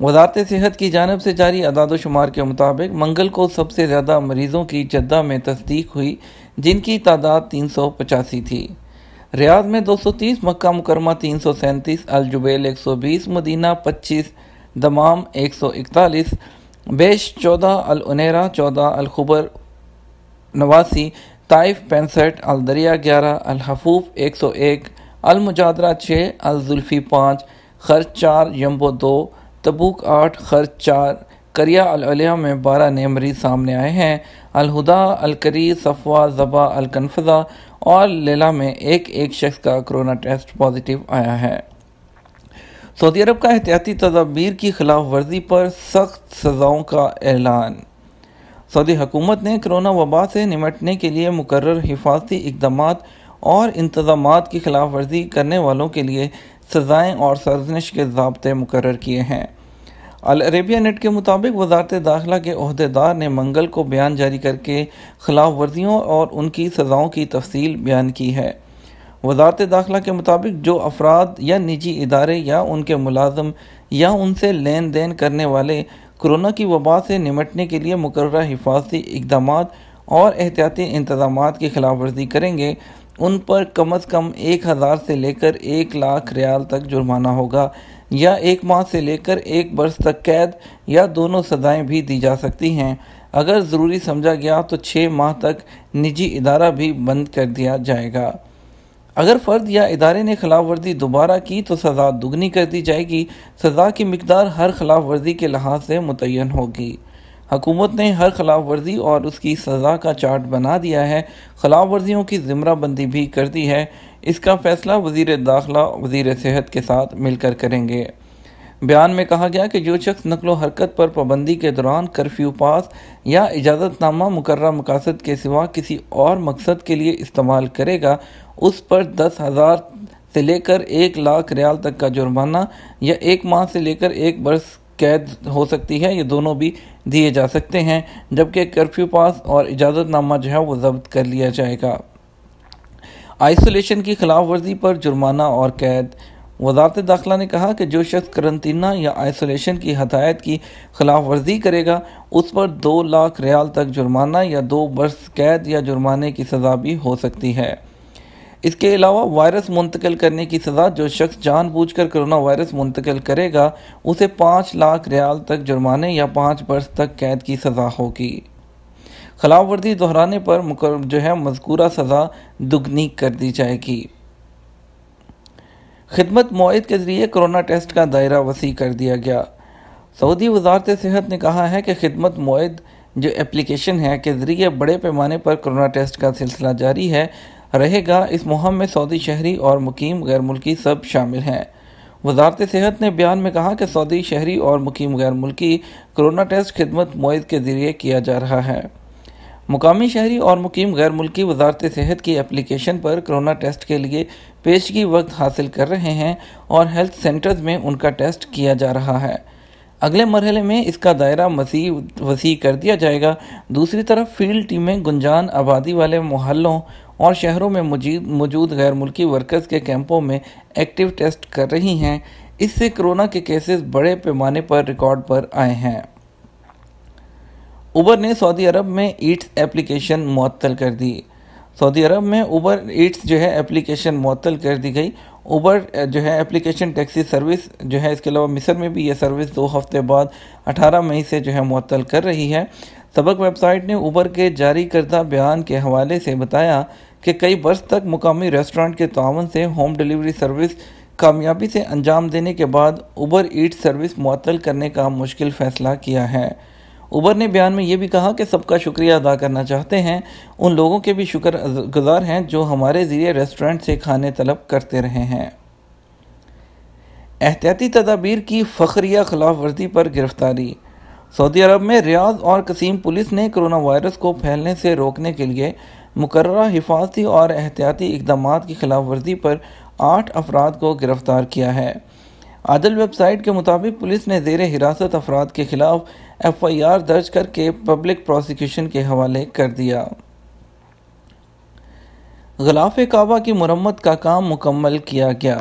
وزارت صحت کی جانب سے جاری اعداد و شمار کے مطابق منگل کو سب سے زیادہ مریضوں کی جدہ میں تصدیق ہوئی، جن کی تعداد 385 تھی۔ ریاض میں 230، مکہ مکرمہ 337، الجبیل 120، مدینہ 25، دمام 141، بیش 14، العنیرہ 14، الخبر 89، طائف 65، الدریہ 11، الحفوف 101، المجادرہ 6، الزلفی 5، خرچ 4، ینبو 2، تبوک 8، خرچ 4، قریہ العلیہ میں 12 نئے مریض سامنے آئے ہیں۔ الہدا، الکری، صفوہ، زبا، الکنفذہ اور لیلہ میں ایک شخص کا کرونا ٹیسٹ پازیٹیو آیا ہے۔ سعودی عرب کا احتیاطی تدابیر کی خلاف ورزی پر سخت سزاؤں کا اعلان۔ سعودی حکومت نے کرونا وبا سے نمٹنے کے لیے مقرر حفاظتی اقدامات اور انتظامات کی خلاف ورزی کرنے والوں کے لیے سزائیں اور سرزنش کے ضابطے مقرر کیے ہیں۔ العربیہ نیٹ کے مطابق وزارت داخلہ کے عہدیدار نے منگل کو بیان جاری کر کے خلاف ورزیوں اور ان کی سزاؤں کی تفصیل بیان کی ہے۔ وزارت داخلہ کے مطابق جو افراد یا نجی ادارے یا ان کے ملازم یا ان سے لین دین کرنے والے کرونا کی وبا سے نمٹنے کے لیے مقررہ حفاظتی اقدامات اور احتیاطی انتظامات کی خلاف ورزی کریں گے، ان پر کم از کم 1000 سے لے کر 1 لاکھ ریال تک جرمانہ ہوگا یا 1 ماہ سے لے کر 1 برس تک قید یا دونوں سزائیں بھی دی جا سکتی ہیں۔ اگر ضروری سمجھا گیا تو 6 ماہ تک نجی ادارہ بھی بند کر دیا جائے گا۔ اگر فرد یا ادارے نے خلاف ورزی دوبارہ کی تو سزا دگنی کر دی جائے گی۔ سزا کی مقدار ہر خلاف ورزی کے لحاظ سے متعین ہوگی۔ حکومت نے ہر خلاف ورزی اور اس کی سزا کا چارٹ بنا دیا ہے، خلاف ورزیوں کی زمرہ بندی بھی کر دی ہے۔ اس کا فیصلہ وزیر داخلہ وزیر صحت کے ساتھ مل کر کریں گے۔ بیان میں کہا گیا کہ جو شخص نقل و حرکت پر پابندی کے دوران کرفیو پاس یا اجازت نامہ مقررہ مقاصد کے سوا کسی اور مقصد کے لیے استعمال کرے گا، اس پر 10,000 سے لے کر 1 لاکھ ریال تک کا جرمانہ یا 1 ماہ سے لے کر 1 برس قید ہو سکتی ہے۔ یہ دونوں بھی دیے جا سکتے ہیں، جبکہ کرفیو پاس اور اجازت نامہ جو ہے وہ ضبط کر لیا جائے گا۔ آئسولیشن کی خلاف ورزی پر جرمانہ اور قید۔ وزارت داخلہ نے کہا کہ جو شخص قرنطینہ یا آئسولیشن کی ہدایت کی خلاف ورزی کرے گا، اس پر 2 لاکھ ریال تک جرمانہ یا 2 برس قید یا جرمانے کی سزا بھی ہو سکتی ہے۔ اس کے علاوہ وائرس منتقل کرنے کی سزا، جو شخص جان بوجھ کر کرونا وائرس منتقل کرے گا اسے 5 لاکھ ریال تک جرمانے یا 5 برس تک قید کی سزا ہوگی۔ خلاف ورزی دہرانے پر جو ہے مذکورہ سزا دگنی کر دی جائے گی۔ خدمت موعد کے ذریعے کرونا ٹیسٹ کا دائرہ وسیع کر دیا گیا۔ سعودی وزارت صحت نے کہا ہے کہ خدمت موعد جو اپلیکیشن ہے کے ذریعے بڑے پیمانے پر کرونا ٹیسٹ کا سلسلہ جاری رہے گا۔ اس مہم میں سعودی شہری اور مقیم غیر ملکی سب شامل ہیں۔ وزارت صحت نے بیان میں کہا کہ سعودی شہری اور مقیم غیر ملکی کرونا ٹیسٹ خدمت موعد کے ذریعے کیا جا رہا ہے۔ مقامی شہری اور مقیم غیر ملکی وزارت صحت کی اپلیکیشن پر کرونا ٹیسٹ کے لیے پیشگی وقت حاصل کر رہے ہیں اور ہیلتھ سینٹرز میں ان کا ٹیسٹ کیا جا رہا ہے۔ اگلے مرحلے میں اس کا دائرہ وسیع کر دیا جائے گا۔ دوسری طرف فیلڈ ٹیمیں گنجان آبادی والے محلوں اور شہروں میں موجود غیر ملکی ورکرز کے کیمپوں میں ایکٹیو ٹیسٹ کر رہی ہیں۔ اس سے کرونا کے کیسز بڑے پیمانے پر ریکارڈ پر آئے ہیں۔ اوبر نے سعودی عرب میں ایٹس اپلیکیشن معطل کر دی۔ سعودی عرب میں اوبر ایٹس جو ہے اپلیکیشن معطل کر دی گئی۔ اوبر جو ہے اپلیکیشن ٹیکسی سروس جو ہے، اس کے علاوہ مصر میں بھی یہ سروس 2 ہفتے بعد 18 مئی سے جو ہے معطل کر رہی ہے۔ سبق ویب سائٹ نے اوبر کے جاری کردہ بیان کے حوالے سے بتایا کہ کئی برس تک مقامی ریسٹورانٹ کے تعاون سے ہوم ڈیلیوری سروس کامیابی سے انجام دینے کے بعد اوبر ایٹس سروس معطل کرنے کا مشکل فیصلہ کیا ہے۔ اوبر نے بیان میں یہ بھی کہا کہ سب کا شکریہ ادا کرنا چاہتے ہیں، ان لوگوں کے بھی شکر گزار ہیں جو ہمارے ذریعے ریسٹورنٹ سے کھانے طلب کرتے رہے ہیں۔ احتیاطی تدابیر کی فخریہ خلاف ورزی پر گرفتاری۔ سعودی عرب میں ریاض اور قصیم پولیس نے کرونا وائرس کو پھیلنے سے روکنے کے لیے مقررہ حفاظتی اور احتیاطی اقدامات کی خلاف ورزی پر 8 افراد کو گرفتار کیا ہے۔ عدل ویب سائٹ کے مطابق پولیس نے زیر حراست افراد کے خلاف FIR درج کر کے پبلک پروسیکیوشن کے حوالے کر دیا۔ غلاف کعبہ کی مرمت کا کام مکمل کیا گیا۔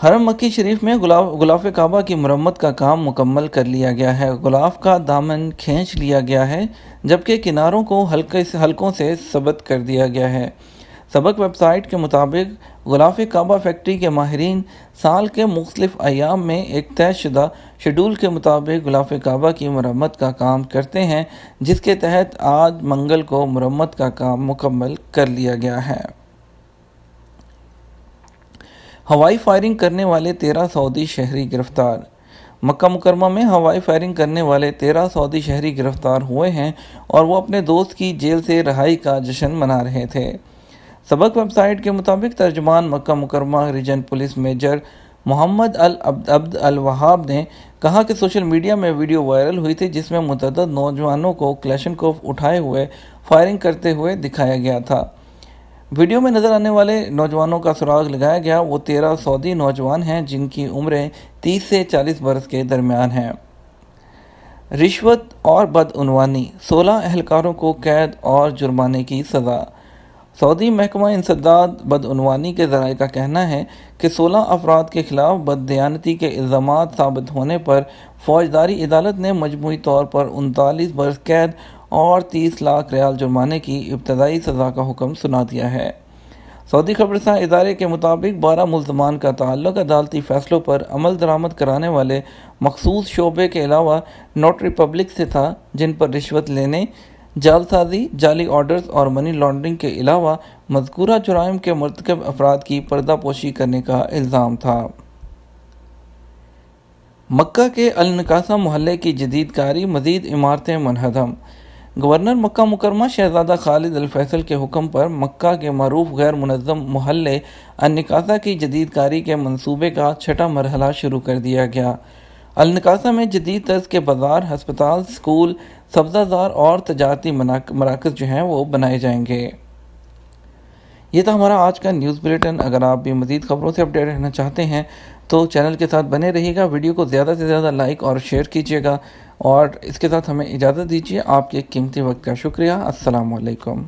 حرم مکی شریف میں غلاف کعبہ کی مرمت کا کام مکمل کر لیا گیا ہے۔ غلاف کا دامن کھینچ لیا گیا ہے جبکہ کناروں کو حلقوں سے ثبت کر دیا گیا ہے۔ سبق ویب سائٹ کے مطابق غلاف کعبہ فیکٹری کے ماہرین سال کے مختلف ایام میں ایک طے شدہ شیڈول کے مطابق غلاف کعبہ کی مرمت کا کام کرتے ہیں، جس کے تحت آج منگل کو مرمت کا کام مکمل کر لیا گیا ہے۔ ہوائی فائرنگ کرنے والے 13 سعودی شہری گرفتار۔ مکہ مکرمہ میں ہوائی فائرنگ کرنے والے 13 سعودی شہری گرفتار ہوئے ہیں اور وہ اپنے دوست کی جیل سے رہائی کا جشن منا رہے تھے۔ سبق ویب سائٹ کے مطابق ترجمان مکہ مکرمہ ریجن پولیس میجر محمد عبد الوہاب نے کہا کہ سوشل میڈیا میں ویڈیو وائرل ہوئی تھی جس میں متعدد نوجوانوں کو کلاشنکوف اٹھائے ہوئے فائرنگ کرتے ہوئے دکھایا گیا تھا۔ ویڈیو میں نظر آنے والے نوجوانوں کا سراغ لگایا گیا۔ وہ 13 سعودی نوجوان ہیں جن کی عمریں 30 سے 40 برس کے درمیان ہیں۔ رشوت اور بدعنوانی، 16 اہلکاروں کو قید اور جرمانے کی سزا۔ سعودی محکمہ انسداد بدعنوانی کے ذرائع کا کہنا ہے کہ 16 افراد کے خلاف بددیانتی کے الزامات ثابت ہونے پر فوجداری عدالت نے مجموعی طور پر 39 برس قید اور 30 لاکھ ریال جرمانے کی ابتدائی سزا کا حکم سنا دیا ہے۔ سعودی خبررساں ادارے کے مطابق 12 ملزمان کا تعلق عدالتی فیصلوں پر عمل درآمد کرانے والے مخصوص شعبے کے علاوہ نوٹری پبلک سے تھا، جن پر رشوت لینے، جعل سازی، جعلی آرڈرز اور منی لانڈرنگ کے علاوہ مذکورہ جرائم کے مرتکب افراد کی پردہ پوشی کرنے کا الزام تھا۔ مکہ کے النکاسہ محلے کی جدید کاری، مزید عمارتیں منہدم۔ گورنر مکہ مکرمہ شہزادہ خالد الفیصل کے حکم پر مکہ کے معروف غیر منظم محلے النکاسہ کی جدید کاری کے منصوبے کا 6واں مرحلہ شروع کر دیا گیا۔ النکاسہ میں جدید طرز کے بازار، ہسپتال، سکول، سبزہ زار اور تجارتی مراکز جو ہیں وہ بنائے جائیں گے۔ یہ تھا ہمارا آج کا نیوز بلیٹن۔ اگر آپ بھی مزید خبروں سے اپڈیٹ رہنا چاہتے ہیں تو چینل کے ساتھ بنے رہیے گا، ویڈیو کو زیادہ سے زیادہ لائک اور شیئر کیجیے گا، اور اس کے ساتھ ہمیں اجازت دیجیے۔ آپ کے قیمتی وقت کا شکریہ۔ السلام علیکم۔